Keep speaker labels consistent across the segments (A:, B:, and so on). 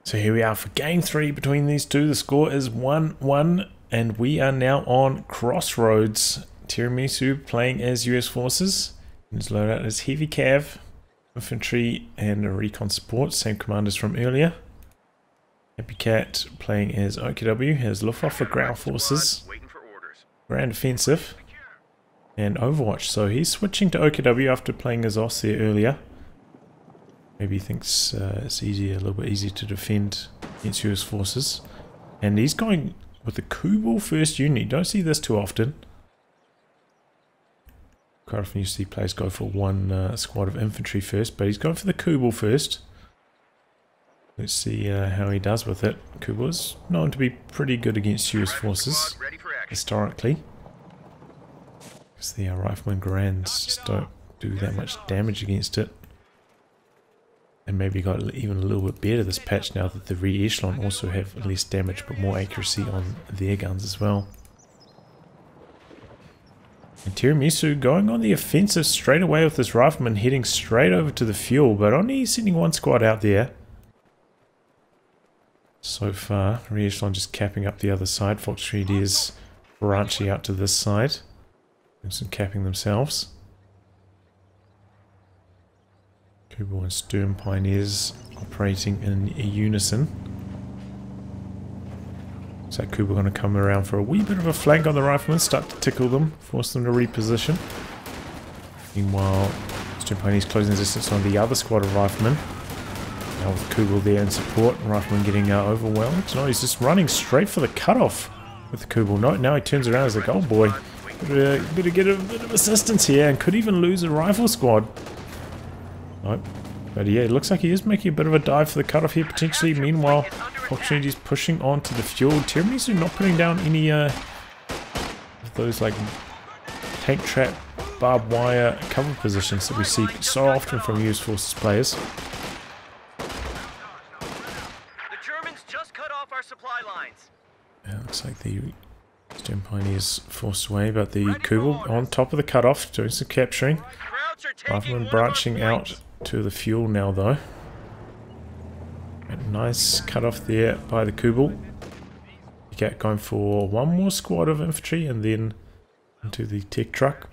A: So here we are for game 3 between these two. The score is 1-1 and we are now on Crossroads. Tiramisu playing as US Forces. His loadout is Heavy Cav, Infantry and a Recon Support, same commanders from earlier. Happycat playing as OKW, has Luftwaffe Ground Forces, Ground Offensive and Overwatch. So he's switching to OKW after playing as OS there earlier. Maybe he thinks it's a little bit easier to defend against US Forces. And he's going with the Kubel first unit. You don't see this too often. Quite often you see players go for one squad of infantry first, but he's going for the Kubel first. Let's see how he does with it. Kubel is known to be pretty good against US Forces, historically. Because the Rifleman Grands just don't do that much damage against it. And maybe got even a little bit better this patch now that the re-echelon also have less damage but more accuracy on their guns as well. And Tiramisu going on the offensive straight away with this rifleman, heading straight over to the fuel, but only sending one squad out there. So far, re-echelon just capping up the other side. Fox Grenadiers branching out to this side. And some capping themselves. Kubel and Sturm Pioneers operating in unison. So Kubel going to come around for a wee bit of a flank on the riflemen, start to tickle them, force them to reposition. Meanwhile, Sturm Pioneers closing the distance on the other squad of riflemen. Now with Kubel there in support, riflemen getting overwhelmed. No, he's just running straight for the cutoff with the Kubel. No, now he turns around and is like, oh boy, better get a bit of assistance here, and could even lose a rifle squad. Nope. But yeah, it looks like he is making a bit of a dive for the cutoff here potentially. Meanwhile, Opportunity's pushing onto the fuel. Tiramisu not putting down any of those like tank trap, barbed wire cover positions that we see so often from US Forces players.
B: The Germans just cut off our supply lines.
A: Yeah, looks like the Sturm Pioneers forced away, but the Kubel on top of the cutoff doing some capturing. Rifleman branching out to the fuel now though. A nice cut off there by the Kubel. Happycat going for one more squad of infantry and then into the tech truck.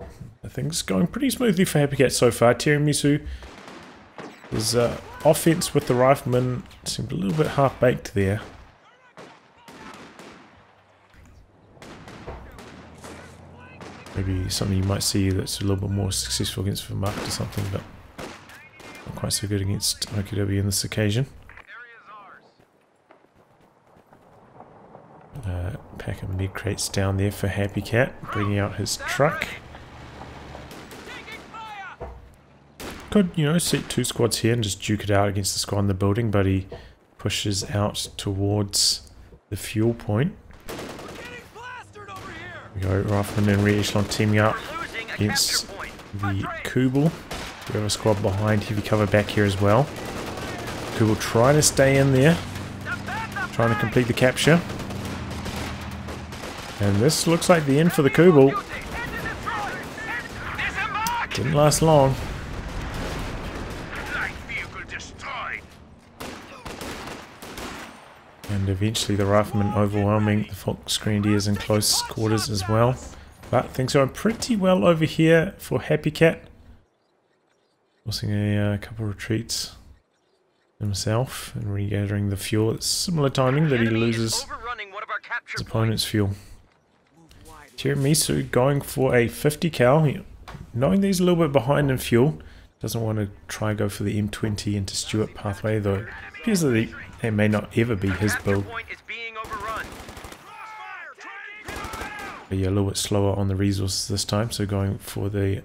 A: I think it's going pretty smoothly for Happycat so far. Tiramisu, his offense with the riflemen seemed a little bit half-baked there. Maybe something you might see that's a little bit more successful against Vermacht or something, but not quite so good against OKW in this occasion. Pack of mid crates down there for Happycat, bringing out his truck. Could, you know, set two squads here and just duke it out against the squad in the building, but he pushes out towards the fuel point. We go, Rifleman and re-echelon teaming up against the Kubel. We have a squad behind, heavy cover back here as well. Kubel trying to stay in there, trying to complete the capture. And this looks like the end for the Kubel. Didn't last long. And eventually the riflemen overwhelming the Fox Grenadiers in close quarters as well. But things are going pretty well over here for Happycat. Forcing a couple of retreats himself and regathering the fuel. It's similar timing that he loses his opponent's fuel. Tiramisu going for a 50 cal, knowing that he's a little bit behind in fuel. Doesn't want to try and go for the M20 into Stuart pathway, though it appears that it may not ever be his build. But yeah, a little bit slower on the resources this time, so going for the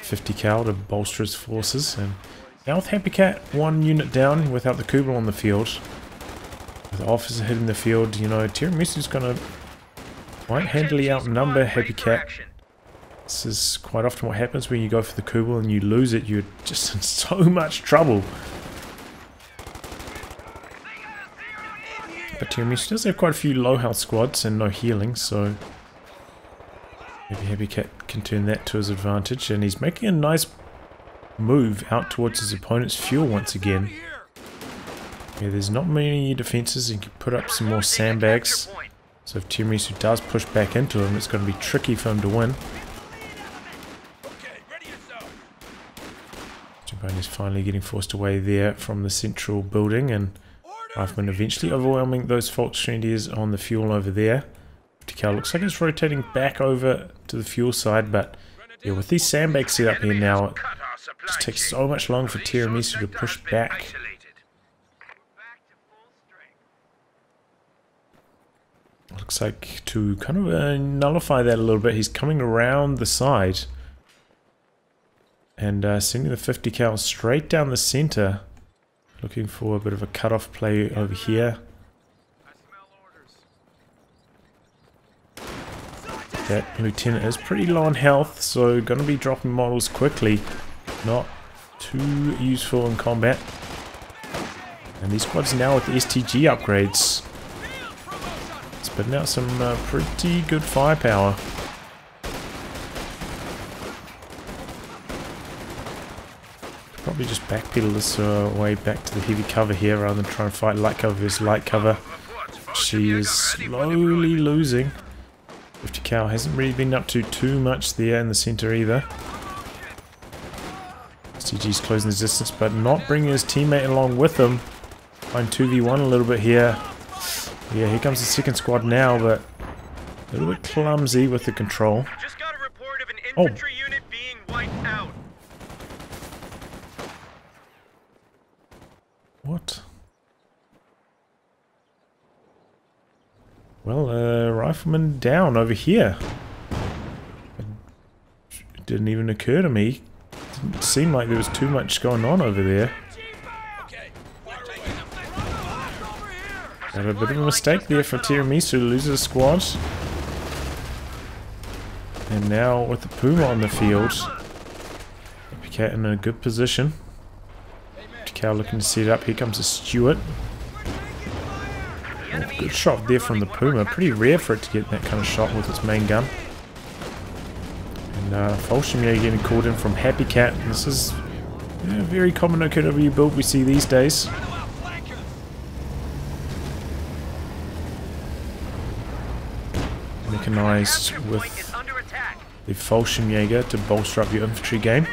A: 50 cal to bolster his forces. And now with Happycat one unit down without the Kubel on the field, with the officer hitting the field, you know, Tiramisu's going to quite handily outnumber Happycat. This is quite often what happens when you go for the Kubel and you lose it. You're just in so much trouble. But Tiramisu does have quite a few low health squads and no healing, so maybe Happycat can turn that to his advantage. And he's making a nice move out towards his opponent's fuel once again. Yeah, there's not many defenses. You can put up some more sandbags. So if Tiramisu does push back into him, it's going to be tricky for him to win. Is finally getting forced away there from the central building, and Rifleman eventually overwhelming those Volksgrenadiers on the fuel over there. Happycat looks like it's rotating back over to the fuel side, but yeah, with these sandbags set up here now, it just takes so much longer for Tiramisu to push back. Looks like to kind of nullify that a little bit, he's coming around the side and sending the 50 cal straight down the center, looking for a bit of a cut-off play over here. That lieutenant is pretty low on health, so going to be dropping models quickly. Not too useful in combat. And these squads now with the STG upgrades, spitting out some pretty good firepower. Probably just backpedal this way back to the heavy cover here rather than try and fight light cover versus light cover. She is slowly losing. 50 cal hasn't really been up to too much there in the center either. STG's closing the distance but not bringing his teammate along with him. Find 2v1 a little bit here. Yeah, here comes the second squad now, but a little bit clumsy with the control.
B: Just got a report of an infantry unit being wiped out.
A: What? Well, rifleman down over here. It didn't even occur to me. Didn't seem like there was too much going on over there. Got a bit of a mistake there for Tiramisu, loses a squad. And now with the Puma on the field, Happycat in a good position. Cal looking to set up. Here comes a Stewart. Oh, good shot there from the Puma. Pretty rare for it to get that kind of shot with its main gun. And Volksgrenadier getting called in from Happycat. This is a very common OKW build we see these days. Mechanized with the Volksgrenadier to bolster up your infantry game.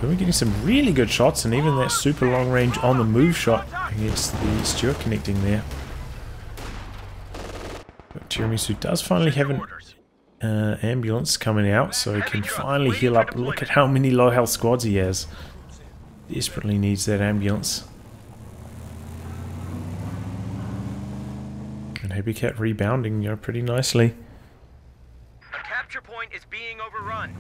A: We're getting some really good shots, and even that super long range on the move shot against the Stewart connecting there. But Tiramisu does finally have an ambulance coming out, so he can finally heal up. Look at how many low health squads he has. Desperately needs that ambulance. And Happycat rebounding, you know, pretty nicely.
B: A capture point is being overrun.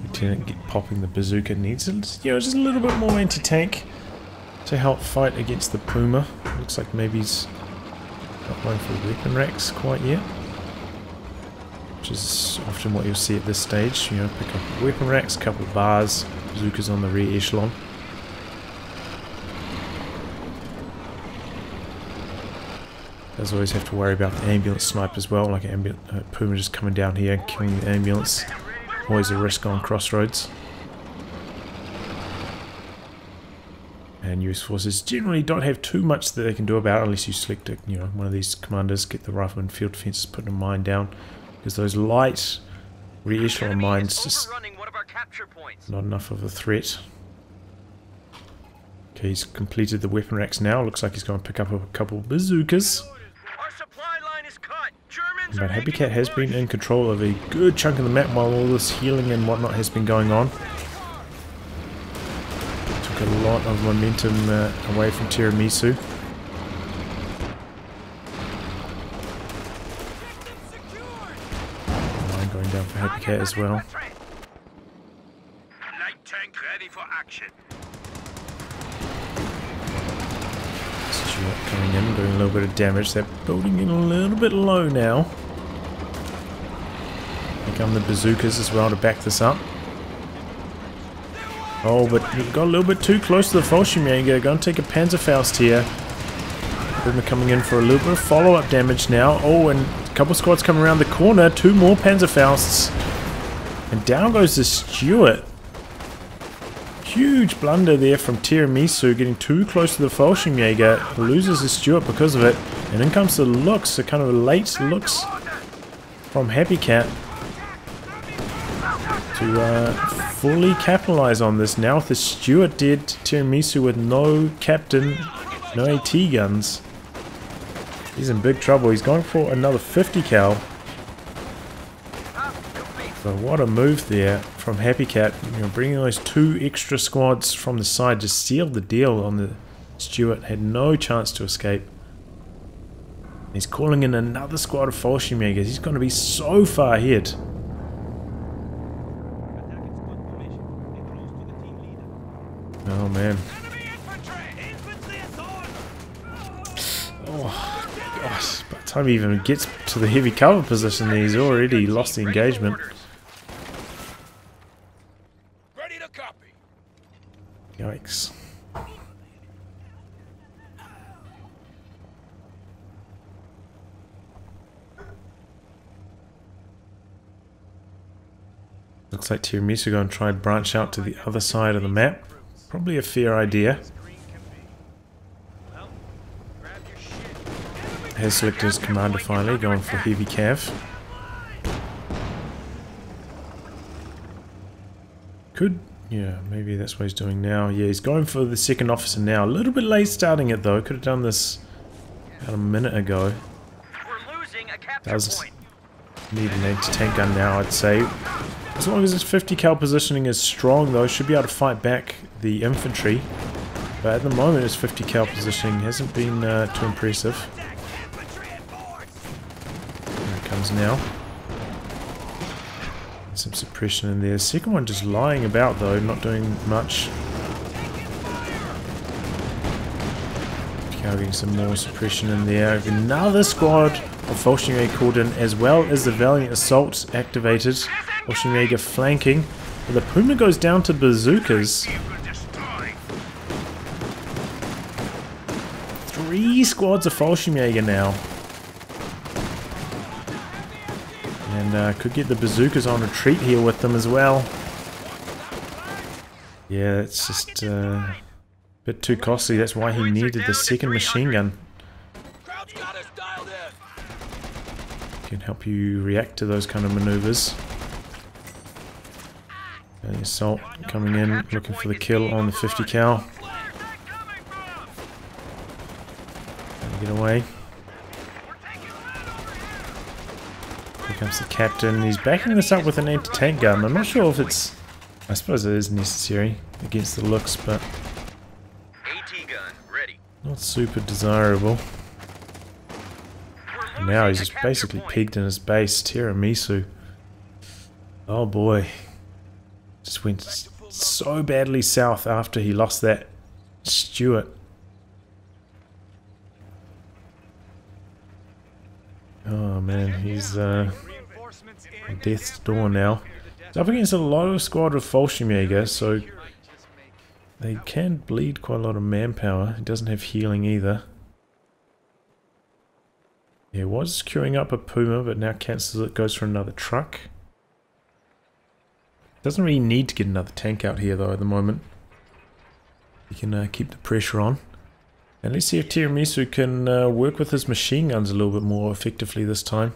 A: Lieutenant popping the bazooka needs, you know, just a little bit more anti-tank to help fight against the Puma. Looks like maybe he's not going for weapon racks quite yet, which is often what you'll see at this stage. You know, pick up weapon racks, couple of bars, bazookas on the rear echelon. Does always have to worry about the ambulance snipe as well, like an Puma just coming down here and killing the ambulance. Always a risk on Crossroads. And US forces generally don't have too much that they can do about it unless you select a, you know, one of these commanders, get the rifleman field defenses, putting a mine down. Because those light rear echelon mines just not enough of a threat. Okay, he's completed the weapon racks now. Looks like he's going to pick up a couple of bazookas. But Happycat has been in control of a good chunk of the map while all this healing and whatnot has been going on. Took a lot of momentum away from Tiramisu. Mine going down for Happycat as well.
B: Light tank ready for action.
A: Stewart coming in, doing a little bit of damage. They're building in a little bit low now. Here come the bazookas as well to back this up. Oh, but we've got a little bit too close to the Volksgrenadier. Going to take a Panzerfaust here. Puma coming in for a little bit of follow-up damage now. Oh, and a couple squads coming around the corner. Two more Panzerfausts. And down goes the Stewart. huge blunder there from Tiramisu, getting too close to the Fallschirmjäger. Loses his Stuart because of it. And in comes the looks, a kind of late looks from Happycat to fully capitalize on this. Now with the Stuart dead, Tiramisu with no captain, no AT guns. He's in big trouble. He's going for another 50 cal. So what a move there from Happycat. You know, bringing those 2 extra squads from the side just sealed the deal on the Stuart. Had no chance to escape. He's calling in another squad of Fallschirmjägers. He's going to be so far ahead. Oh man. Oh gosh, by the time he even gets to the heavy cover position, he's already lost the engagement.
C: Ready to copy.
A: Yikes. Looks like Tiramisu going to try and branch out to the other side of the map. Probably a fair idea. Has selected his commander finally, going for heavy cav. Could, yeah, maybe that's what he's doing now. Yeah, he's going for the second officer now. A little bit late starting it though. Could have done this about a minute ago. Does need an anti-tank gun now, I'd say. As long as his 50 cal positioning is strong though, should be able to fight back the infantry. But at the moment his 50 cal positioning hasn't been too impressive. There it comes now. Some suppression in there. Second one just lying about though, not doing much. Getting some more suppression in there. Another squad of Fallschirmjäger called in, as well as the Valiant Assault activated. Fallschirmjäger flanking. But the Puma goes down to bazookas. 3 squads of Fallschirmjäger now. And could get the bazookas on retreat here with them as well. Yeah, it's just a bit too costly. That's why he needed the second machine gun. Can help you react to those kind of maneuvers. And the assault coming in, looking for the kill on the 50 cal. Trying to get away. Here comes the captain. He's backing this up with an anti-tank gun. I'm not sure if it's... I suppose it is necessary against the looks, but not super desirable. And now he's just basically peaked in his base. Tiramisu. Oh boy. Just went so badly south after he lost that Stuart. Oh man, he's on death's door now. He's up against a lot of squad of Fallschirmjäger, so they can bleed quite a lot of manpower. He doesn't have healing either. He was queuing up a Puma, but now cancels it, goes for another truck. Doesn't really need to get another tank out here though at the moment. He can keep the pressure on. And let's see if Tiramisu can work with his machine guns a little bit more effectively this time.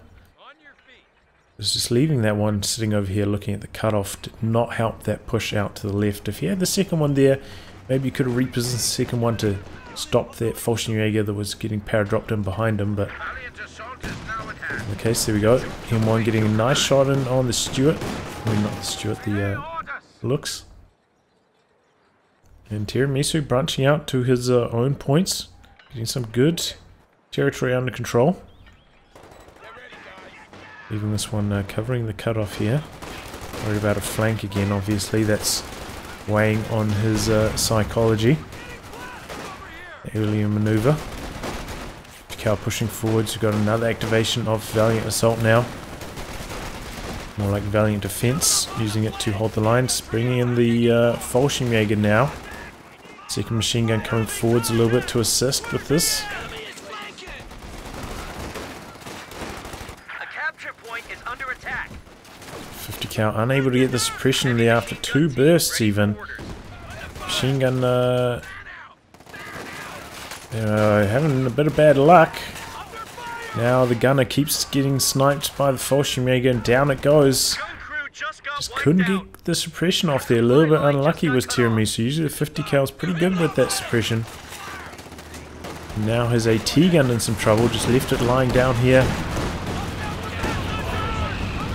A: Just leaving that one sitting over here looking at the cutoff did not help that push out to the left. If he had the second one there, maybe you could have repositioned the second one to stop that Fallschirmjäger that was getting power dropped in behind him, but in the case, there we go. M1 getting a nice shot in on the Stuart. I mean, not the Stuart, the looks. And Tiramisu branching out to his own points, getting some good territory under control. Leaving this one covering the cutoff here. Worried about a flank again, obviously. That's weighing on his psychology. Earlier maneuver. Cal pushing forwards. We've got another activation of Valiant Assault now. More like Valiant Defense, using it to hold the lines. Bringing in the Fallschirmjäger now. Second machine gun coming forwards a little bit to assist with this.
B: A capture point is under attack.
A: 50 cal unable to get the suppression there after 2 bursts even. machine gun having a bit of bad luck. Now the gunner keeps getting sniped by the Fallschirmjäger and down it goes. Just couldn't get the suppression off there. A little bit unlucky was Tiramisu. Usually the 50 cal is pretty good with that suppression. Now his AT gun in some trouble. Just left it lying down here.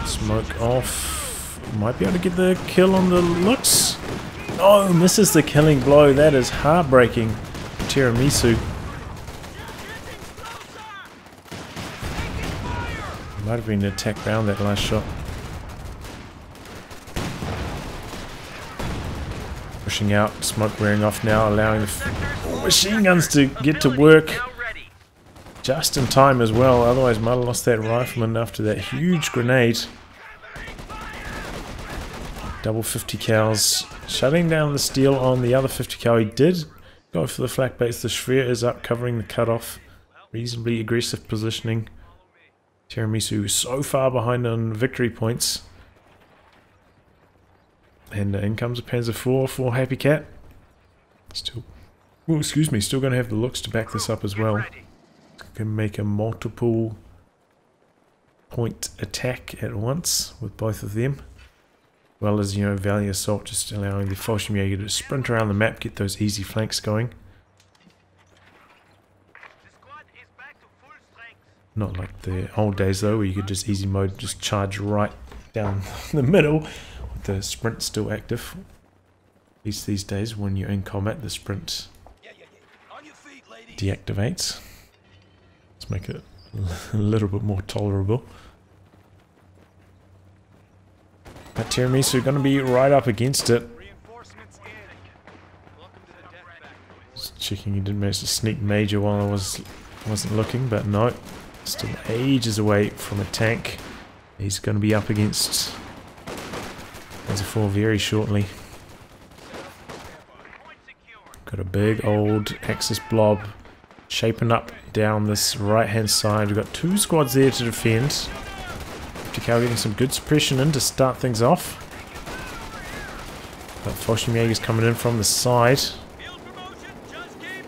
A: Smoke off. Might be able to get the kill on the looks. Oh, misses the killing blow. That is heartbreaking for Tiramisu. Might have been an attack round that last shot. Pushing out, smoke wearing off now, allowing the machine guns to get to work just in time as well. Otherwise, might have lost that rifleman after that huge grenade. Double 50 cals, shutting down the steel on the other 50 cal. He did go for the flak base. The Schwer is up, covering the cutoff. Reasonably aggressive positioning. Tiramisu so far behind on victory points. And in comes a Panzer IV for Happycat. Still, well, excuse me, still going to have the looks to back this up as well. Can make a multiple point attack at once with both of them. As well as, you know, Valley Assault, just allowing the Fallschirmjäger to sprint around the map, get those easy flanks going. Not like the old days though, where you could just easy mode, just charge right down the middle with the sprint still active. At least these days, when you're in combat, the sprint deactivates. Let's make it a little bit more tolerable. But Tiramisu going to be right up against it. Just checking he didn't manage to sneak major while I wasn't looking, but no. Still ages away from a tank. He's going to be up against Panzer IV very shortly. Got a big old Axis blob shaping up down this right hand side. We've got two squads there to defend. 50 cal getting some good suppression in to start things off. But Fallschirmjäger's coming in from the side.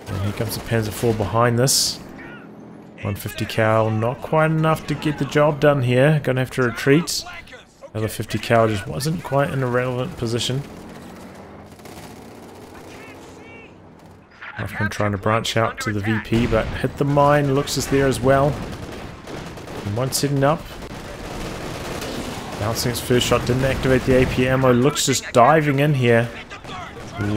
A: And here comes the Panzer IV behind this. 150 cal, not quite enough to get the job done here. Gonna have to retreat. Another 50 cal just wasn't quite in a relevant position. Hoffman trying to branch out to the VP, but hit the mine. Looks is there as well. And one setting up. Bouncing its first shot, didn't activate the AP ammo. Looks just diving in here.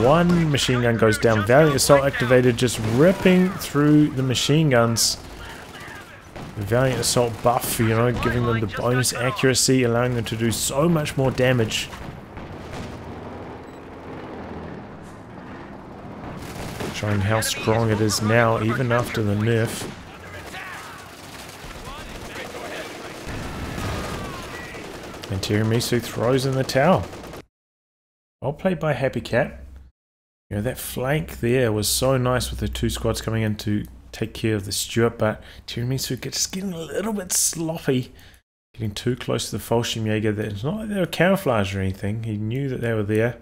A: One machine gun goes down. Valiant Assault activated, just ripping through the machine guns. The Valiant Assault buff, you know, giving them the bonus accuracy, allowing them to do so much more damage. Showing how strong it is now, even after the nerf. And Tiramisu throws in the towel. Well played by Happycat. You know, that flank there was so nice with the two squads coming in to take care of the Stuart, but Tiramisu just getting a little bit sloppy. Getting too close to the Fallschirmjäger. It's not like they were camouflaged or anything. He knew that they were there.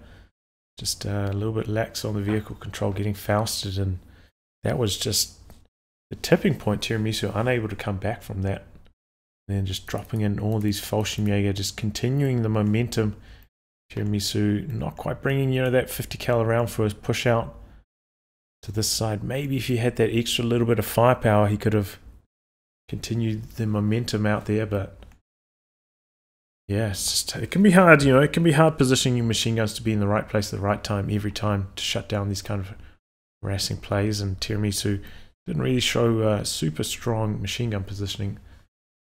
A: Just a little bit lax on the vehicle control, getting Fausted, and that was just the tipping point. Tiramisu unable to come back from that. And then just dropping in all these Fallschirmjäger, just continuing the momentum. Tiramisu not quite bringing, you know, that 50 cal around for his push out to this side. Maybe if he had that extra little bit of firepower, he could have continued the momentum out there, but yeah, it can be hard, you know, it can be hard positioning your machine guns to be in the right place at the right time every time to shut down these kind of harassing plays, and Tiramisu didn't really show super strong machine gun positioning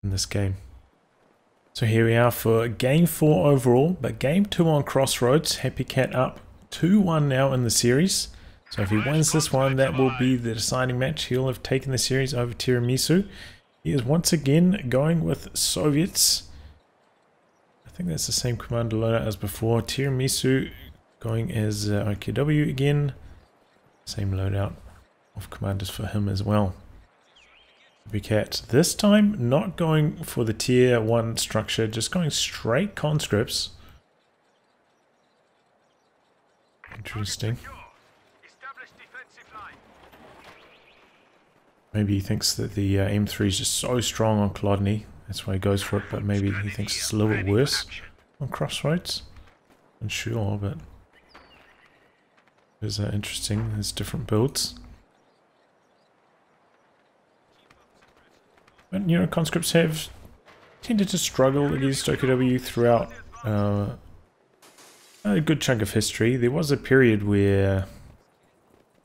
A: in this game. So here we are for game 4 overall, but game 2 on Crossroads. Happycat up 2-1 now in the series. So if he wins this one, that will be the deciding match. He'll have taken the series over Tiramisu. He is once again going with Soviets. I think that's the same commander loadout as before. Tiramisu going as OKW again. Same loadout of commanders for him as well. Happycat this time not going for the tier 1 structure, just going straight conscripts. Interesting. Maybe he thinks that the M3 is just so strong on Clodney. That's why he goes for it, but maybe he thinks it's a little bit worse on Crossroads. Unsure, but it's interesting. There's different builds. But, you know, conscripts have tended to struggle against OKW throughout a good chunk of history. There was a period where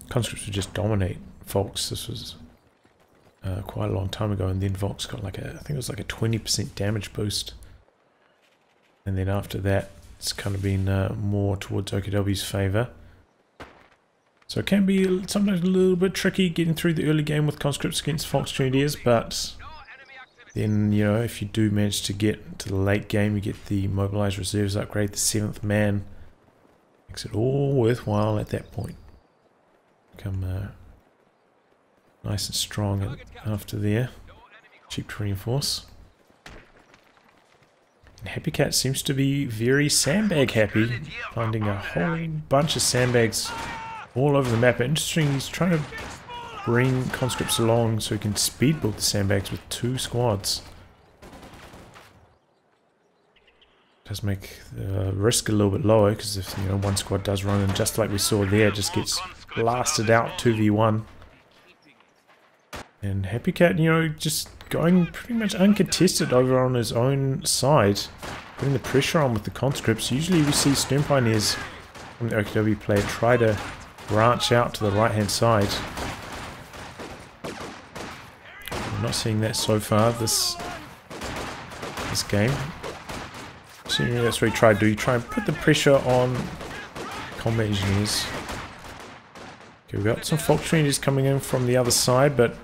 A: conscripts would just dominate Volks. This was quite a long time ago, and then Volks got like I think it was like a 20% damage boost. And then after that, it's kind of been more towards OKW's favour. So it can be sometimes a little bit tricky getting through the early game with conscripts against Volks Grenadiers, but then, you know, if you do manage to get to the late game, you get the mobilized reserves upgrade, the 7th man. Makes it all worthwhile at that point. Become nice and strong after there. Cheap to reinforce. And Happycat seems to be very sandbag happy, finding a whole bunch of sandbags all over the map. Interesting, he's trying to bring conscripts along so he can speed build the sandbags with 2 squads. Does make the risk a little bit lower, because if, you know, one squad does run, and just like we saw there, just gets blasted out 2v1. And Happycat, you know, just going pretty much uncontested over on his own side, putting the pressure on with the conscripts. Usually we see Stern Pioneers from the OKW player try to branch out to the right hand side. I'm not seeing that so far this game. So that's what you try to do. You try and put the pressure on combat engineers. Okay, we've got some Volks Grenadiers coming in from the other side, but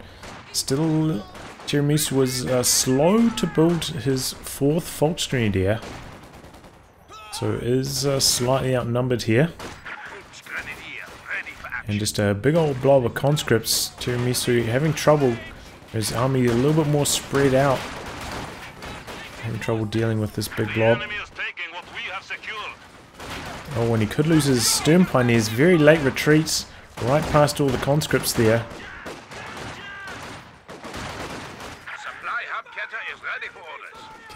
A: still Tiramisu was slow to build his 4th Volks Grenadier. So is slightly outnumbered here. And just a big old blob of conscripts. Tiramisu having trouble. His army a little bit more spread out. Having trouble dealing with this big blob. Oh, and he could lose his Stern Pioneers. Very late retreats. Right past all the conscripts there.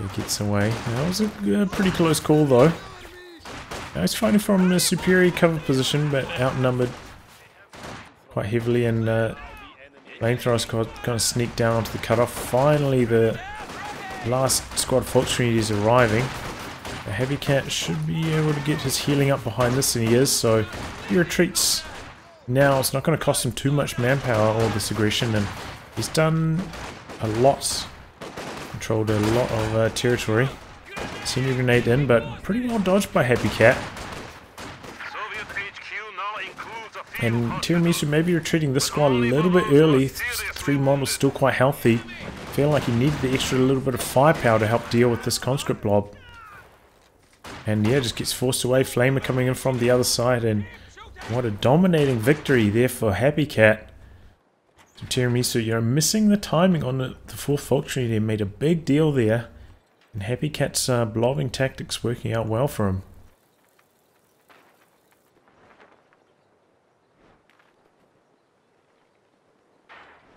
A: Okay, gets away. That was a pretty close call though. Now he's fighting from a superior cover position, but outnumbered quite heavily, and Flamethrowers kind of sneak down onto the cutoff. Finally, the last squad of Volks Grenadiers arriving. The Happycat should be able to get his healing up behind this, and he is. So he retreats now. It's not going to cost him too much manpower or this aggression, and he's done a lot. Controlled a lot of territory. Senior grenade in, but pretty well dodged by Happycat. And Tiramisu may be retreating this squad a little bit early. 3 models still quite healthy. Feeling like he needed the extra little bit of firepower to help deal with this conscript blob. And yeah, just gets forced away. Flamer coming in from the other side, and what a dominating victory there for Happycat. So Tiramisu, you know, missing the timing on the 4th Volks Grenadier made a big deal there. And Happycat's blobbing tactics working out well for him.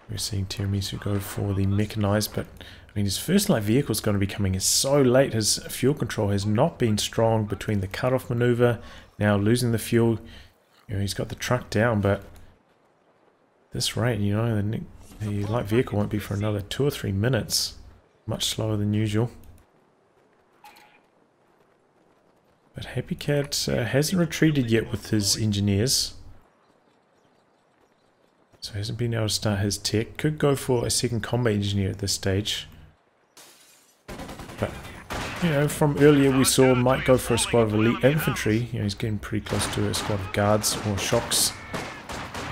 A: We're seeing Tiramisu go for the mechanized, but I mean, his first light vehicle is going to be coming in so late. His fuel control has not been strong between the cutoff maneuver, now losing the fuel. You know, he's got the truck down, but this rate, you know, the light vehicle won't be for another 2 or 3 minutes. Much slower than usual. But Happycat hasn't retreated yet with his engineers. So he hasn't been able to start his tech. Could go for a 2nd combat engineer at this stage. But, you know, from earlier we saw might go for a squad of elite infantry. You know, he's getting pretty close to a squad of guards or shocks.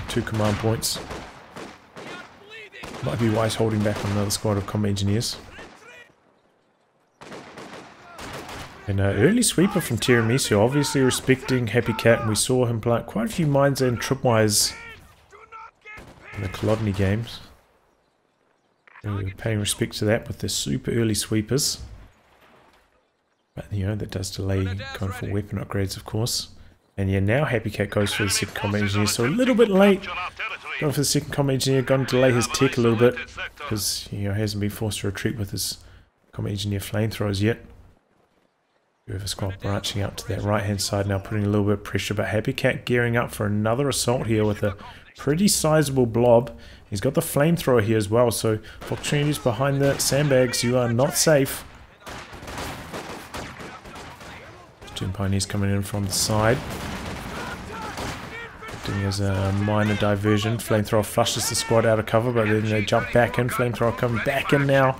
A: 2 command points. Might be wise holding back on another squad of combat engineers. And an early sweeper from Tiramisu, obviously respecting Happycat, and we saw him plant quite a few mines and tripwires in the Clodney games. And we were paying respect to that with the super early sweepers. But, you know, that does delay going for weapon upgrades, of course. And yeah, now Happycat goes for the second combat engineer, so a little bit late. Going for the second combat engineer, going to delay his tech a little bit, because he hasn't been forced to retreat with his combat engineer flamethrowers yet. We have a squad branching out to that right hand side now, putting a little bit of pressure, but Happycat gearing up for another assault here with a pretty sizable blob. He's got the flamethrower here as well, so Fox Trinity behind the sandbags, you are not safe. Two Pioneers coming in from the side. Acting as a minor diversion. Flamethrower flushes the squad out of cover, but then they jump back in. Flamethrower coming back in now.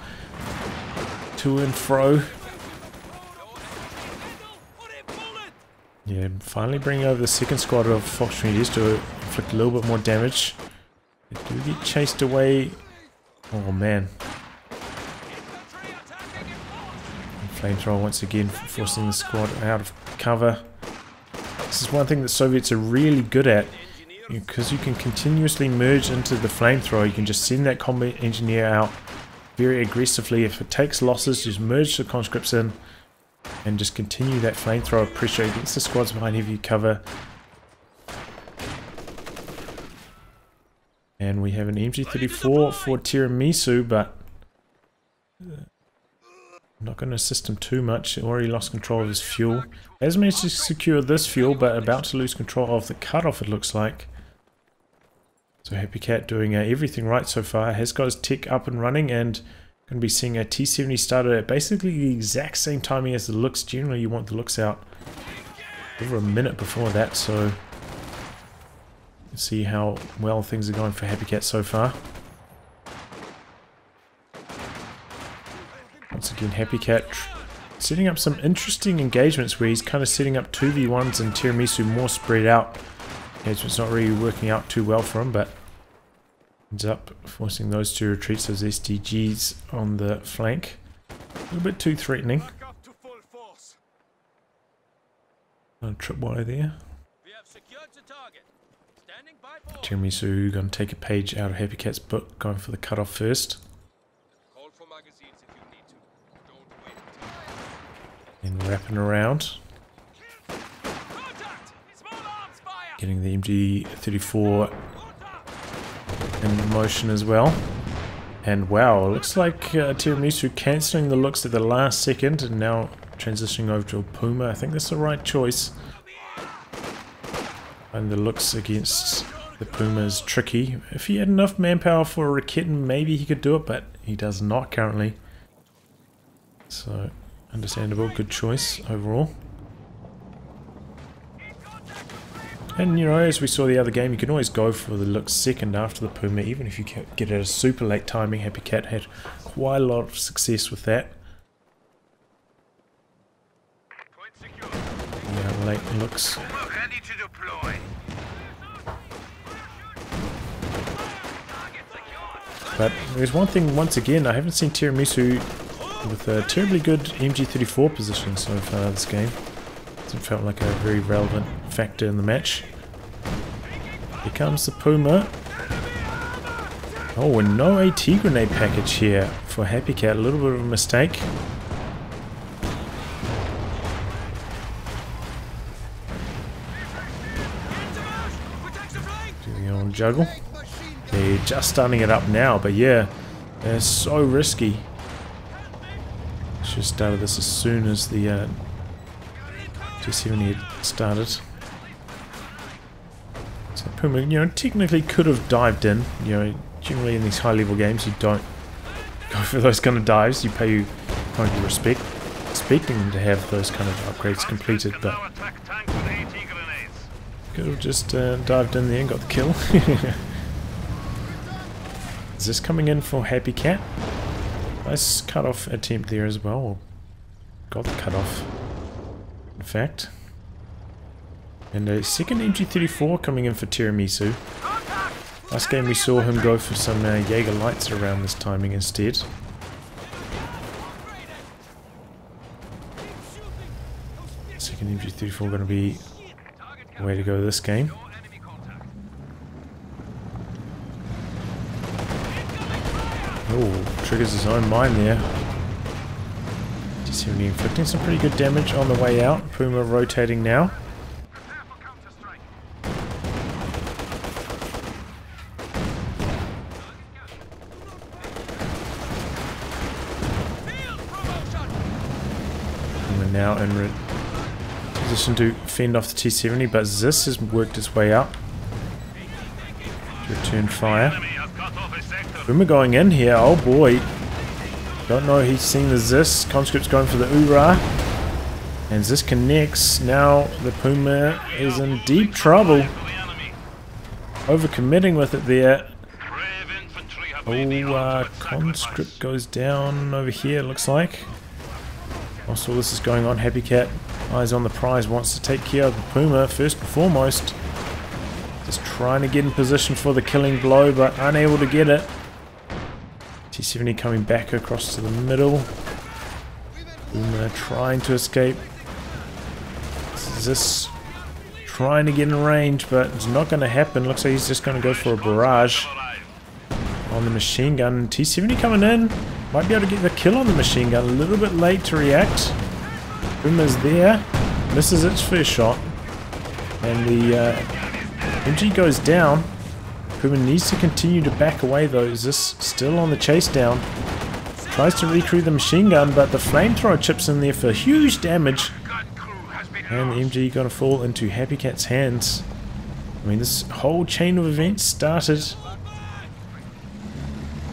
A: To and fro. Yeah, finally bringing over the second squad of Fox Trinity to inflict a little bit more damage. They do get chased away. Oh man. Flamethrower once again forcing the squad out of cover. This is one thing that Soviets are really good at, because you can continuously merge into the flamethrower. You can just send that combat engineer out very aggressively. If it takes losses, just merge the conscripts in and just continue that flamethrower pressure against the squads behind heavy cover. And we have an MG34 for Tiramisu, but I'm not going to assist him too much. He already lost control of his fuel. Has managed to secure this fuel, but about to lose control of the cutoff, it looks like. So Happycat doing everything right so far. Has got his tech up and running, and going to be seeing a T-70 started at basically the exact same timing as the looks. Generally you want the looks out over a minute before that, so let's see how well things are going for Happycat so far. Once again, Happycat setting up some interesting engagements where he's kind of setting up 2v1s and Tiramisu more spread out. It's not really working out too well for him, but ends up forcing those two retreats, those SDGs on the flank. A little bit too threatening. A tripwire there. Tiramisu going to take a page out of Happycat's book, going for the cutoff first. And wrapping around. Getting the MG34 in motion as well. And wow, looks like Tiramisu cancelling the looks at the last second and now transitioning over to a Puma. I think that's the right choice. And the looks against the Puma is tricky. If he had enough manpower for a Raketin, maybe he could do it, but he does not currently. So understandable, good choice overall. And you know, as we saw the other game, you can always go for the look second after the Puma, even if you get it at a super late timing. Happycat had quite a lot of success with that. Yeah, late looks. But there's one thing, once again, I haven't seen Tiramisu with a terribly good MG34 position so far this game. Hasn't felt like a very relevant factor in the match. Here comes the Puma. Oh, and no AT grenade package here for Happycat. A little bit of a mistake. Do the old juggle. They're just starting it up now, but yeah, they're so risky. Should have started this as soon as the T-70 had started. So Puma, you know, technically could have dived in. You know, generally in these high-level games, you don't go for those kind of dives. You pay you kind of respect, expecting them to have those kind of upgrades completed, but could have just dived in there and got the kill. Is this coming in for Happycat? Nice cut-off attempt there as well. Got the cut-off, in fact. And a second MG34 coming in for Tiramisu. Last game we saw him go for some Jaeger lights around this timing instead. Second MG34 going to be the way to go this game. Oh, triggers his own mine there. T-70 inflicting some pretty good damage on the way out. Puma rotating now. now in position to fend off the T-70, but Zis has worked his way up to return fire. Boomer going in here, oh boy. Don't know, he's seen the Zis. Conscript's going for the Ura. And Zis connects. Now the Puma is in deep trouble. Overcommitting with it there. Oh, Conscript goes down over here, it looks like. Whilst all this is going on, Happycat, eyes on the prize, wants to take care of the Puma first and foremost. Just trying to get in position for the killing blow, but unable to get it. T-70 coming back across to the middle. Puma trying to escape. This trying to get in range, but it's not going to happen. Looks like he's just going to go for a barrage on the machine gun. T-70 coming in. Might be able to get the kill on the machine gun. A little bit late to react. Puma's there. Misses its first shot. And the MG goes down. Puma needs to continue to back away though. Is this still on the chase down? Tries to recrew the machine gun, but the flamethrower chips in there for huge damage. And the MG gonna fall into Happycat's hands. I mean, this whole chain of events started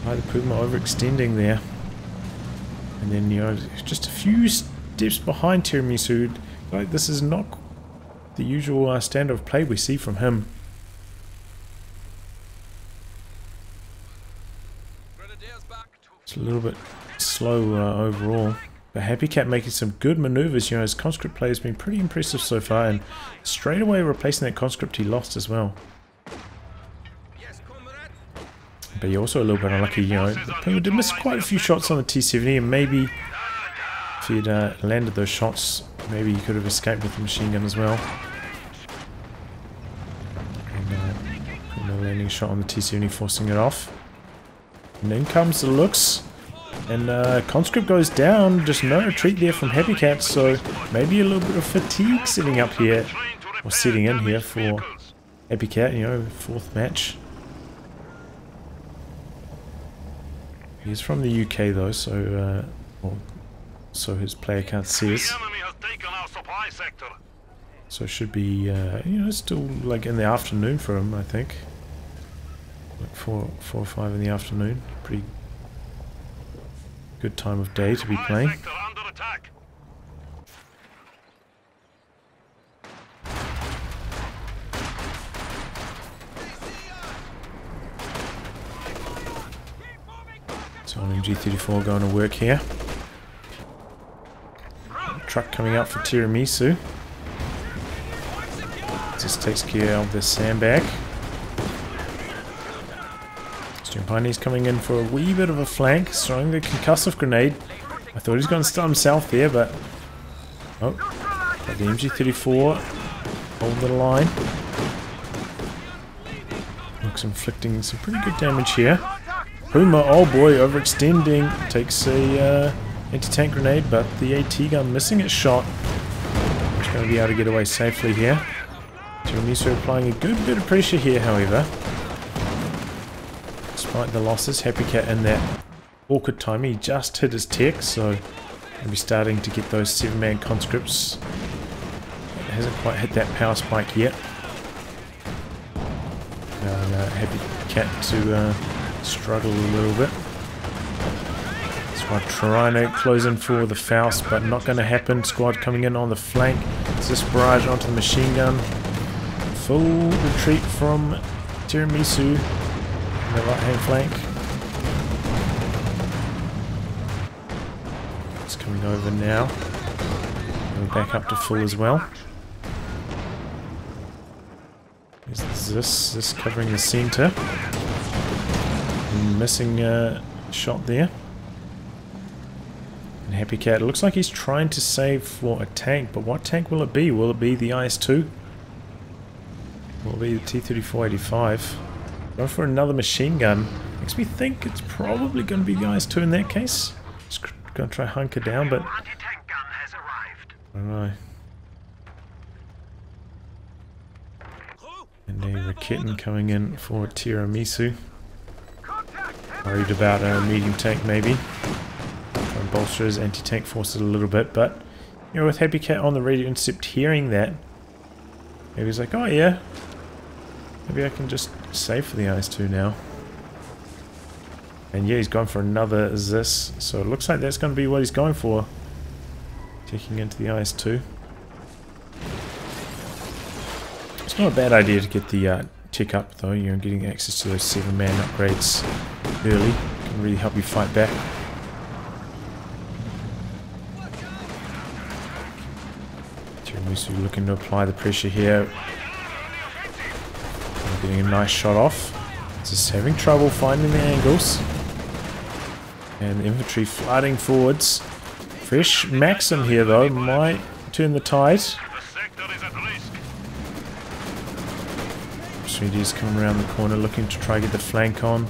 A: by the Puma overextending there. And then, you know, just a few steps behind Tiramisu. Like, this is not the usual standard of play we see from him. It's a little bit slow overall. But Happycat making some good maneuvers. You know, his conscript play has been pretty impressive so far, and straight away replacing that conscript he lost as well. But he also a little bit unlucky, you know. The Puma did miss quite a few shots on the T-70, and maybe if he'd landed those shots, maybe he could have escaped with the machine gun as well. And a landing shot on the T-70, forcing it off. And in comes the looks. And conscript goes down, just no retreat there from Happycat, so maybe a little bit of fatigue setting up here, or setting in here for Happycat, you know, fourth match. He's from the UK though, so well, so his player account says. So it should be, you know, still like in the afternoon for him, I think. Like 4 or 5 in the afternoon, pretty good time of day to be playing. So on MG34 going to work here. Truck coming out for Tiramisu. Just takes care of the sandbag. Pioneer's coming in for a wee bit of a flank, throwing the concussive grenade. I thought he was going to stun himself there, but oh, but the MG34 hold the line. Looks inflicting some pretty good damage here. Puma, oh boy, overextending, takes a anti-tank grenade, but the AT gun missing its shot. He's going to be able to get away safely here. Tiramisu applying a good bit of pressure here, however. Despite the losses, Happycat in that awkward time, he just hit his tech, so he'll be starting to get those 7-man conscripts. It hasn't quite hit that power spike yet. Happycat to struggle a little bit. Squad trying to close in for the Faust, but not going to happen. Squad coming in on the flank. This barrage onto the machine gun. Full retreat from Tiramisu. The right hand flank. It's coming over now. Going back up to full as well. There's this covering the center. Missing a shot there. And Happycat, it looks like he's trying to save for a tank, but what tank will it be? Will it be the IS-2? Will it be the T-34-85? Go for another machine gun. Makes me think it's probably going to be the IS-2 in that case. Just going to try hunker down, but I don't know. And a Raketin coming in for Tiramisu. Worried about a medium tank maybe. Try and bolster his anti-tank forces a little bit, but You know, with Happycat on the radio intercept hearing that, maybe he's like, oh yeah, maybe I can just save for the IS-2 now. And yeah, he's gone for another Zis, so it looks like that's going to be what he's going for. Taking into the IS-2. It's not a bad idea to get the tick up though, you know, getting access to those 7-man upgrades early can really help you fight back. Tiramisu looking to apply the pressure here. Getting a nice shot off. Just having trouble finding the angles. And the infantry flooding forwards. Fresh Maxim here though might turn the tide. Opportunities coming around the corner looking to try to get the flank on.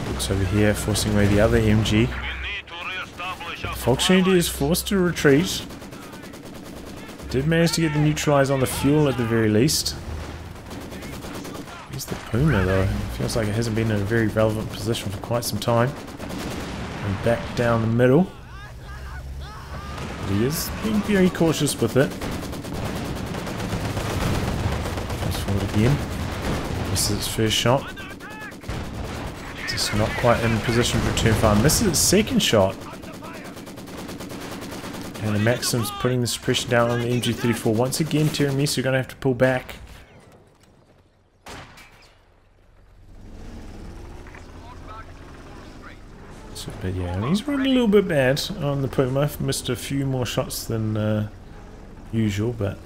A: Looks over here forcing away the other MG. Fox Unity is forced to retreat. Did manage to get the neutralize on the fuel at the very least. Here's the Puma though. It feels like it hasn't been in a very relevant position for quite some time. And back down the middle. But he is being very cautious with it. Goes forward again. Misses its first shot. Just not quite in position to return fire. Misses its second shot. And the Maxim's putting the suppression down on the MG34. Once again, Tiramisu are going to have to pull back. So, but yeah, he's running a little bit bad on the Puma. Missed a few more shots than usual, but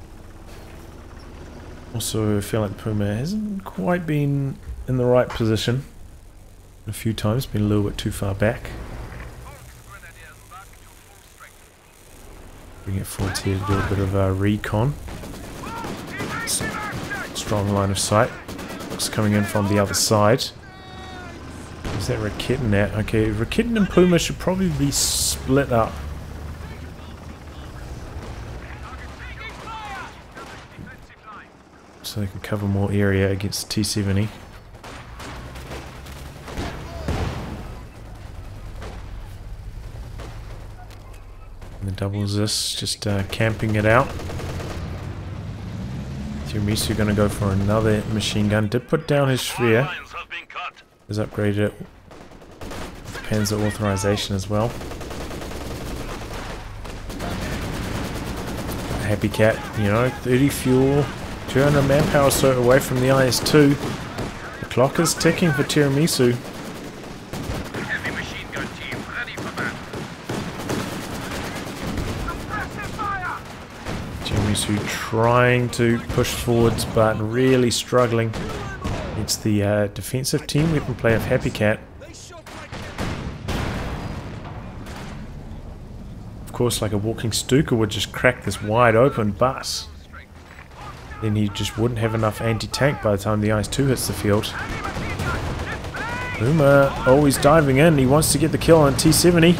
A: also I feel like the Puma hasn't quite been in the right position. A few times, been a little bit too far back. Bring it forward here to do a bit of a recon. Strong line of sight. Looks coming in from the other side. Is that Raketin at? Okay, Raketin and Puma should probably be split up. So they can cover more area against T-70. The doubles this, just camping it out. Tiramisu going to go for another machine gun. Did put down his sphere. Has upgraded it with Panzer authorization as well. Happycat, you know, 30 fuel, 200 manpower so away from the IS-2. The clock is ticking for Tiramisu. Tiramisu trying to push forwards but really struggling. It's the defensive team weapon play of Happycat. Of course, like a walking Stuka would just crack this wide open, but then he just wouldn't have enough anti-tank by the time the IS-2 hits the field. Puma always diving in. He wants to get the kill on T-70.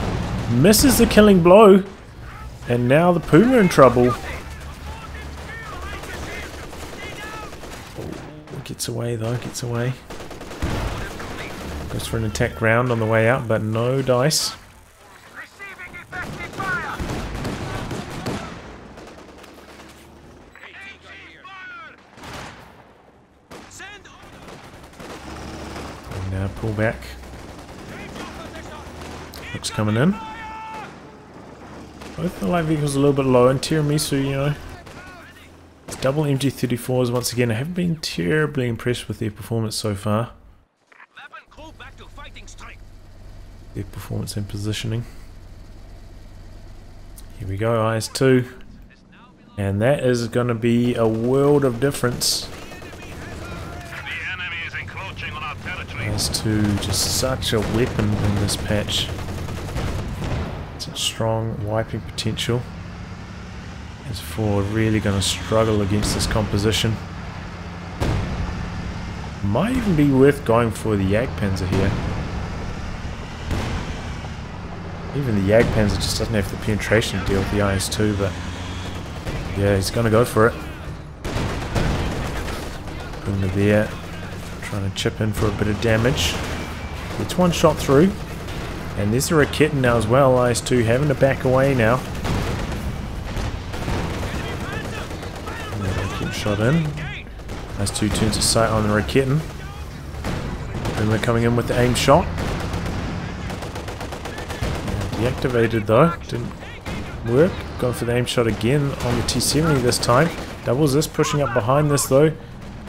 A: Misses the killing blow. And now the Puma in trouble. Gets away though, gets away. Goes for an attack round on the way out, but no dice. And now pull back. Looks coming in. Both the light vehicles a little bit low, and Tiramisu, you know. Double MG34s once again. I haven't been terribly impressed with their performance so far. Their performance and positioning. Here we go, IS-2. And that is going to be a world of difference. IS-2, just such a weapon in this patch. Such strong wiping potential. IS-4 really going to struggle against this composition. Might even be worth going for the Jagdpanzer here. Even the Jagdpanzer just doesn't have the penetration to deal with the IS-2, but yeah, he's going to go for it. Puma there, trying to chip in for a bit of damage. Gets one shot through, And there's a Rakitten now as well. IS-2 having to back away now. Rakitten shot in. IS-2 turns its sight on the Rakitten. And we're coming in with the aim shot. Deactivated though. Didn't work. Going for the aim shot again on the T-70 this time. Doubles this, pushing up behind this though.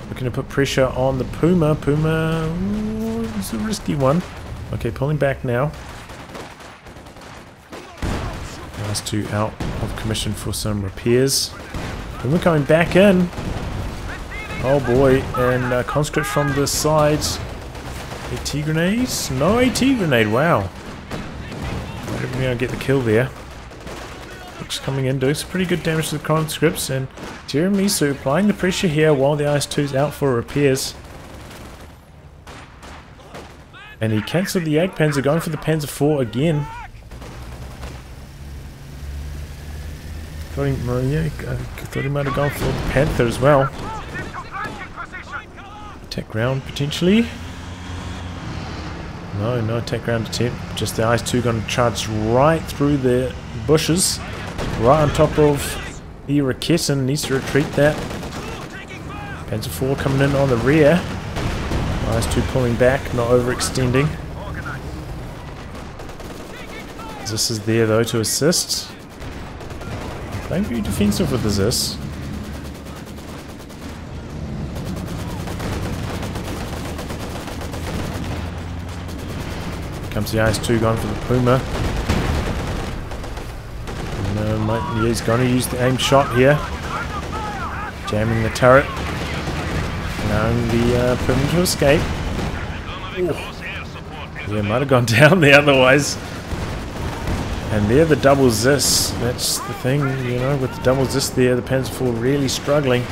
A: Looking to put pressure on the Puma. Puma, ooh, it's a risky one. Okay, pulling back now. IS-2 out of commission for some repairs. Puma coming back in. Oh boy, and conscripts from the sides. AT grenades? No AT grenade, wow. Might have been able to get the kill there. Looks coming in, doing some pretty good damage to the conscripts, and Tiramisu applying the pressure here while the IS-2's out for repairs. And he cancelled the Jagdpanzer, going for the Panzer IV again. Thought he might have gone for the Panther as well. Attack ground potentially. No attack ground attempt. Just the IS-2 going to charge right through the bushes. Right on top of the Rakitten. Needs to retreat that. Panzer IV coming in on the rear. IS-2 pulling back, not overextending. This is there though to assist. Playing very defensive with the Zis. Comes the IS-2 going for the Puma. And, he's going to use the aim shot here. Jamming the turret. Allowing the Puma to escape. Ooh. Yeah, might have gone down there otherwise. And there the double Zis. That's the thing, you know, with the double Zis there, the Panzer IV really struggling.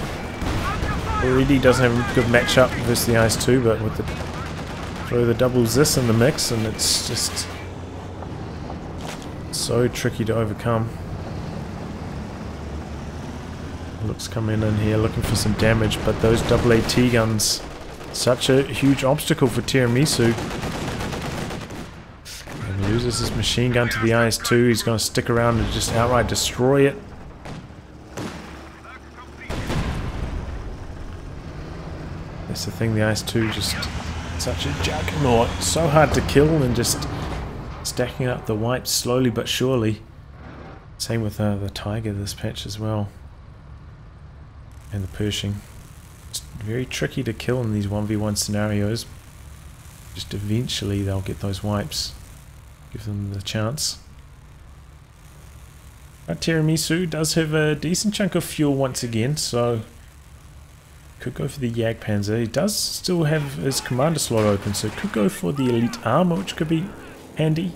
A: Already doesn't have a good matchup versus the IS-2, but with the throw the double Zis in the mix, and it's just so tricky to overcome. Looks coming in here looking for some damage, but those double AT guns, such a huge obstacle for Tiramisu. And loses his machine gun to the IS-2. He's going to stick around and just outright destroy it. That's the thing, the IS-2 just such a juggernaut, so hard to kill, and just stacking up the wipes slowly but surely. Same with the Tiger this patch as well. And the Pershing. It's very tricky to kill in these 1v1 scenarios. Just eventually they'll get those wipes. Give them the chance. But Tiramisu does have a decent chunk of fuel once again, so could go for the Jagdpanzer. He does still have his commander slot open, so could go for the elite armor, which could be handy.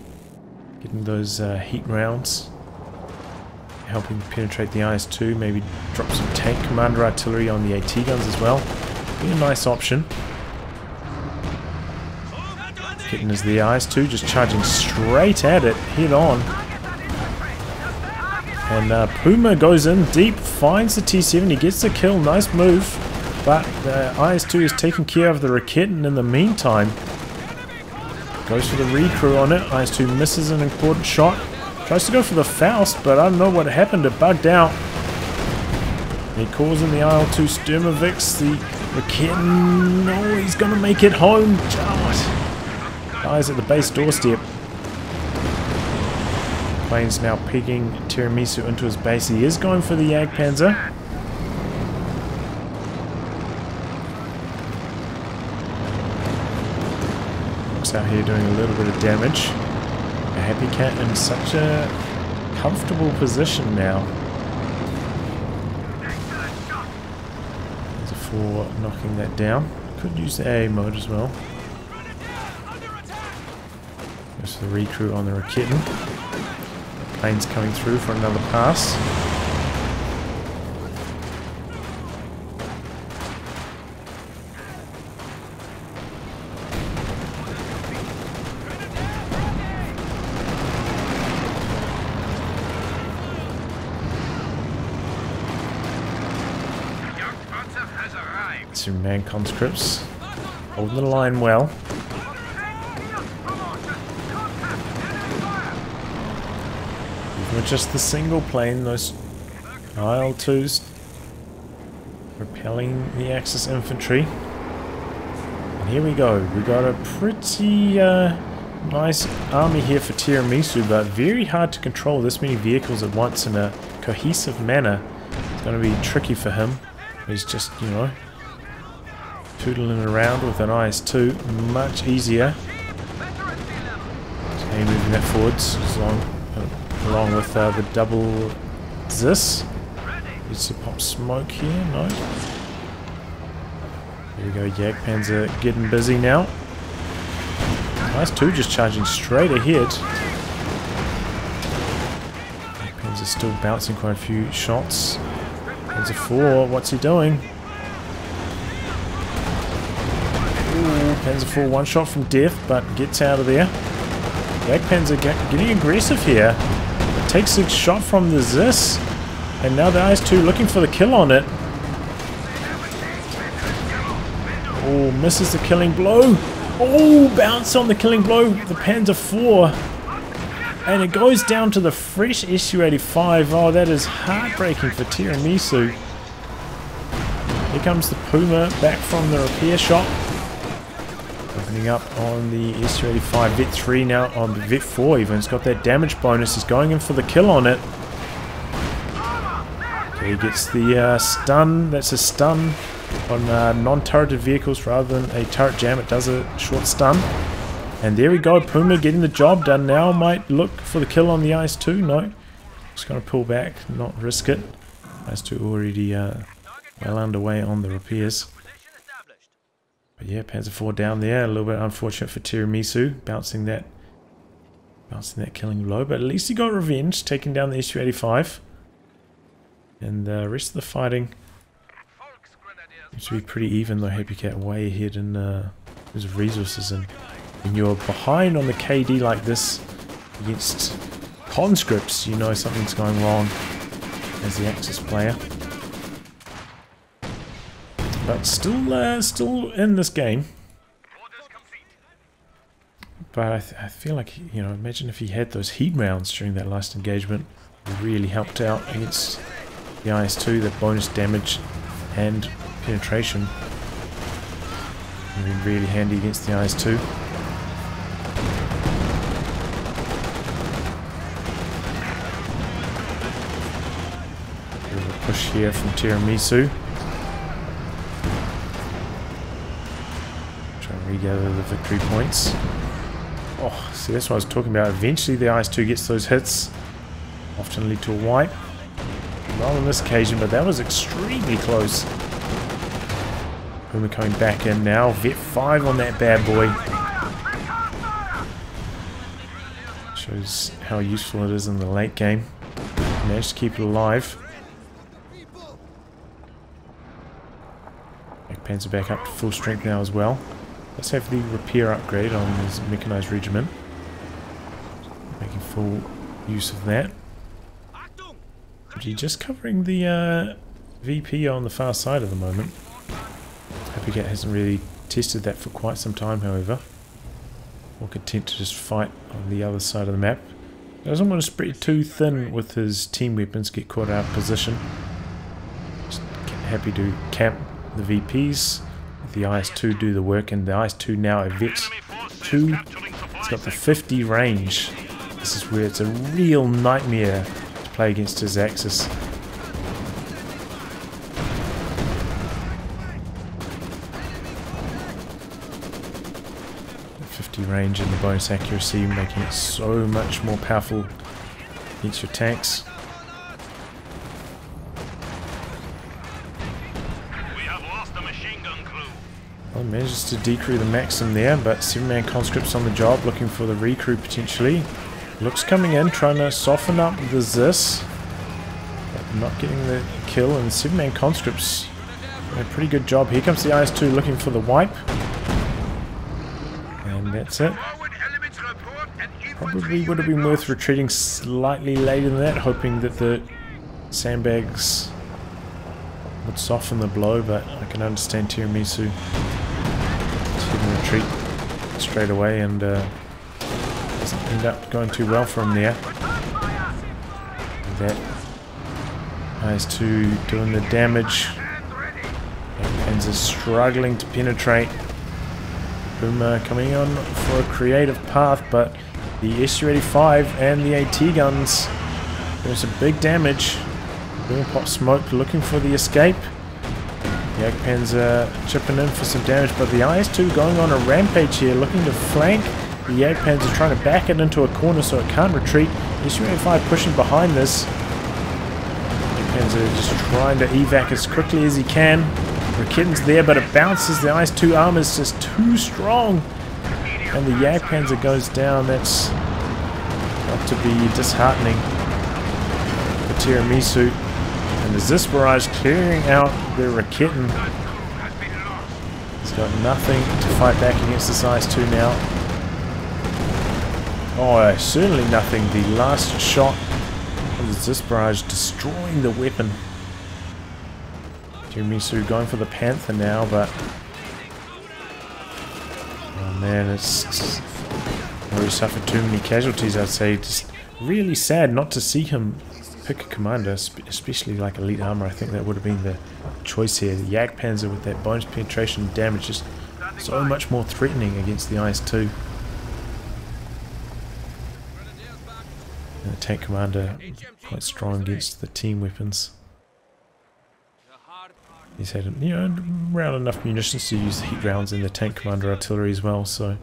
A: Getting those heat rounds. Helping penetrate the IS-2, maybe drop some tank commander artillery on the AT guns as well. Be a nice option. Getting as the IS-2 just charging straight at it, head on. And Puma goes in deep, finds the T-70, gets the kill, nice move. But the IS-2 is taking care of the Rakitten in the meantime. Goes for the recrew on it, IS-2 misses an important shot. Tries to go for the Faust, but I don't know what happened, it bugged out. He calls in the IL-2 Sturmovix, the Rakitten, no, he's gonna make it home. Dies at the base doorstep. Plane's now pegging Tiramisu into his base. He is going for the Jagdpanzer. Looks out here doing a little bit of damage. Happycat in such a comfortable position now. There's a 4 knocking that down. Could use the AA mode as well. There's the recrew on the Rakitten. Plane's coming through for another pass. Some man conscripts holding the line well. With just the single plane, those IL-2s repelling the Axis infantry. And here we go. We got a pretty nice army here for Tiramisu, but very hard to control this many vehicles at once in a cohesive manner. It's going to be tricky for him. He's just, you know, tootling around with an IS-2. Much easier. Okay, moving that forwards along with the double Zis. Needs to pop smoke here, no. There we go, Jagdpanzer getting busy now. IS-2 just charging straight ahead. Jagdpanzer still bouncing quite a few shots. Panzer 4, what's he doing? Ooh, Panzer 4 one shot from death, but gets out of there. Jagdpanzer getting aggressive here. Takes a shot from the Zis. And now the IS-2 looking for the kill on it. Oh, misses the killing blow. Oh, bounce on the killing blow. The Panzer 4. And it goes down to the fresh Su-85. Oh, that is heartbreaking for Tiramisu. Here comes the Puma back from the repair shop. Opening up on the Su-85. Vet 3 now on Vet 4 even. It's got that damage bonus. He's going in for the kill on it. Okay, he gets the stun. That's a stun on non-turreted vehicles rather than a turret jam. It does a short stun. And there we go. Puma getting the job done now. Might look for the kill on the IS-2. No. Just going to pull back. Not risk it. IS-2 already well underway on the repairs. But yeah, Panzer 4 down there. A little bit unfortunate for Tiramisu. Bouncing that killing blow. But at least he got revenge. Taking down the Su-85. And the rest of the fighting seems to be pretty even though. Happycat way ahead in terms of resources. And when you're behind on the KD like this against conscripts, you know something's going wrong as the Axis player. But still in this game. But I feel like, you know, imagine if he had those heat rounds during that last engagement. It really helped out against the IS-2, the bonus damage and penetration. Would be really handy against the IS-2. Bit of a push here from Tiramisu. Try and regather the victory points. Oh, see, that's what I was talking about. Eventually the IS-2 gets those hits. Often lead to a wipe. Not on this occasion, but that was extremely close. Puma coming back in now. Vet 5 on that bad boy. Shows how useful it is in the late game. Managed to keep it alive. Panzer back up to full strength now as well. Let's have the repair upgrade on his mechanized regiment. Making full use of that. He's just covering the VP on the far side at the moment. Happycat hasn't really tested that for quite some time, however. More content to just fight on the other side of the map. He doesn't want to spread too thin with his team weapons, get caught out of position. Just happy to camp the VPs. Let the IS-2 do the work, and the IS-2 now at Vet 2. It's got the 50 range. This is where it's a real nightmare to play against his Axis. 50 range and the bonus accuracy making it so much more powerful against your tanks. Well, manages to decrew the Maxim there, but 7-man conscripts on the job, looking for the recrew potentially. Looks coming in, trying to soften up the Zis, but not getting the kill, and 7-man conscripts doing a pretty good job. Here comes the IS-2 looking for the wipe. And that's it. Probably would have been worth retreating slightly later than that, hoping that the sandbags would soften the blow, but I can understand Tiramisu to retreat straight away, and doesn't end up going too well for him there. that. IS-2 doing the damage. Panzer struggling to penetrate. Puma coming on for a creative path, but the Su-85 and the AT guns doing some big damage. Puma pop smoke looking for the escape. The Jagdpanzer chipping in for some damage, but the IS-2 going on a rampage here, looking to flank. The Jagdpanzer trying to back it into a corner so it can't retreat. The Su-85 pushing behind this. Jagdpanzer just trying to evac as quickly as he can. Raketten's there, but it bounces. The IS-2 armor is just too strong. And the Jagdpanzer goes down. That's got to be disheartening for Tiramisu. And the Zis barrage clearing out the Raketten. He's got nothing to fight back against this IS-2 now. Oh, certainly nothing. The last shot of the Zis barrage destroying the weapon. Tiramisu going for the Panther now, but oh man, it's already suffered too many casualties, I'd say. Just really sad not to see him pick a commander, especially like elite armor. I think that would have been the choice here. The Jagdpanzer with that bonus penetration damage is so much more threatening against the IS-2. And the tank commander quite strong against the team weapons. He's had, you know, around enough munitions to use the heat rounds in the tank commander artillery as well, so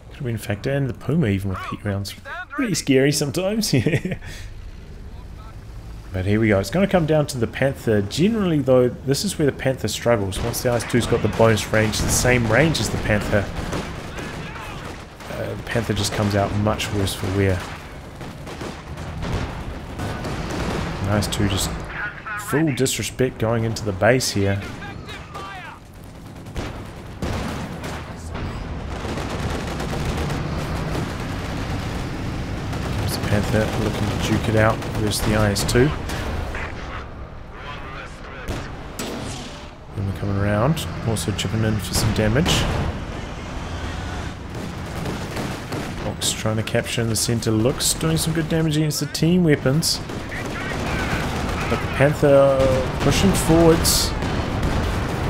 A: could have been a factor. And the Puma even with heat rounds, pretty scary sometimes. Yeah. But here we go. It's going to come down to the Panther. Generally, though, this is where the Panther struggles. Once the IS-2's got the bonus range, the same range as the Panther, the Panther just comes out much worse for wear. The IS-2 just full disrespect going into the base here. There's the Panther looking to duke it out versus the IS-2. Then we're coming around, also chipping in for some damage. Fox trying to capture in the center, looks doing some good damage against the team weapons. But the Panther pushing forwards.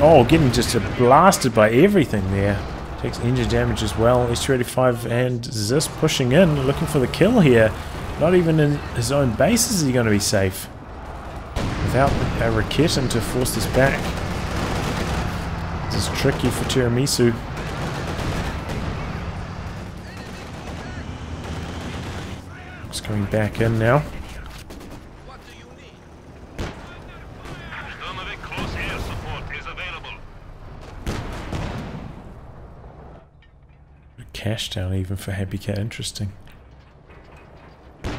A: Oh, getting just blasted by everything there. Takes engine damage as well. Su-85 and Zis pushing in, looking for the kill here. Not even in his own base is he going to be safe. Without a Raketten to force this back. This is tricky for Tiramisu. Just coming back in now. Cash down even for Happycat, interesting. You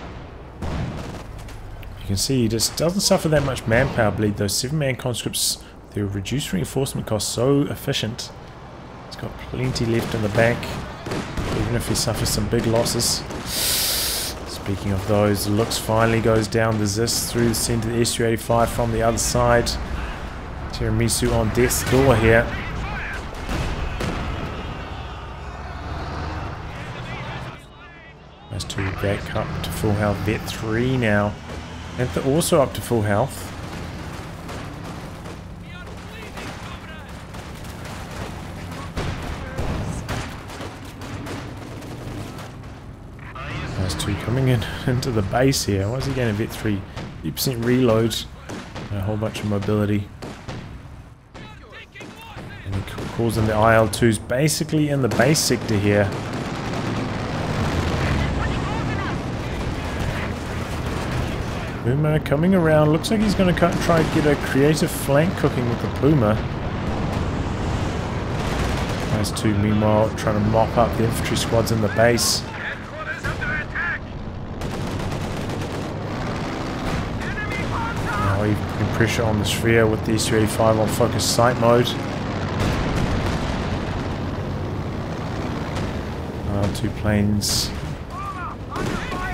A: can see he just doesn't suffer that much manpower bleed. Those 7-man conscripts, their reduced reinforcement cost so efficient. He's got plenty left in the bank, even if he suffers some big losses. Speaking of those, looks finally goes down the Zis through the center of the Su-85 from the other side. Tiramisu on death's door here. Those two back up to full health. Vet 3 now. And they're also up to full health. Those two coming in into the base here. Why is he getting a Vet 3? 50% reload. And a whole bunch of mobility. And he calls in the IL-2s basically in the base sector here. Puma coming around. Looks like he's going to try and get a creative flank cooking with the Puma. Those two, meanwhile, trying to mop up the infantry squads in the base. Now even putting pressure on the sphere with the Su-85 on focus sight mode. Two planes.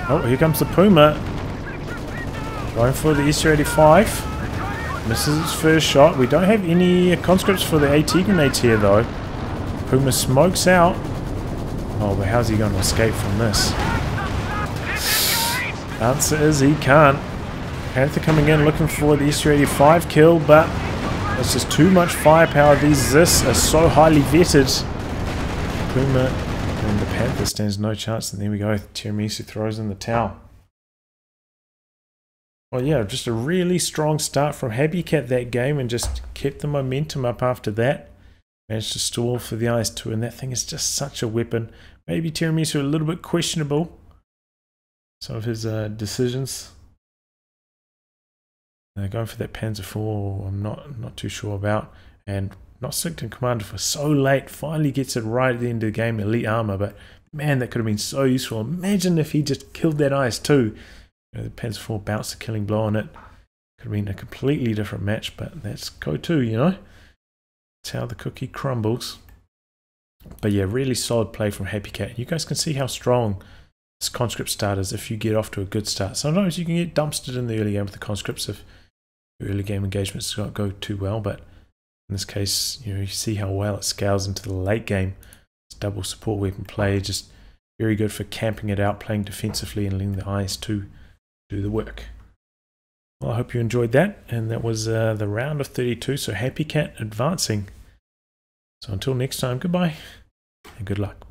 A: Oh, here comes the Puma. Going for the Su-85. Misses its first shot. We don't have any conscripts for the AT grenades here though. Puma smokes out. Oh, but how's he going to escape from this? Answer is he can't. Panther coming in looking for the SU-85 kill, but it's just too much firepower. These Zis are so highly vetted. Puma and the Panther stands no chance, and there we go. Tiramisu throws in the towel. Well, yeah, just a really strong start from Happycat that game, and just kept the momentum up after that. Managed to stall for the IS-2, and that thing is just such a weapon. Maybe Tiramisu a little bit questionable, some of his decisions. Going for that Panzer IV, I'm not too sure about. And not Sington Commander for so late, finally gets it right at the end of the game, elite armor, but man, that could have been so useful. Imagine if he just killed that IS-2. The Panzer IV bounced a killing blow on it. Could have been a completely different match, but that's COH2, you know? That's how the cookie crumbles. But yeah, really solid play from Happycat. You guys can see how strong this conscript start is if you get off to a good start. Sometimes you can get dumpstered in the early game with the conscripts if your early game engagements don't go too well, but in this case, you know, you see how well it scales into the late game. It's double support weapon play, just very good for camping it out, playing defensively, and letting the IS-2 do the work. Well, I hope you enjoyed that, and that was the round of 32, so Happycat advancing. So until next time, goodbye, and good luck.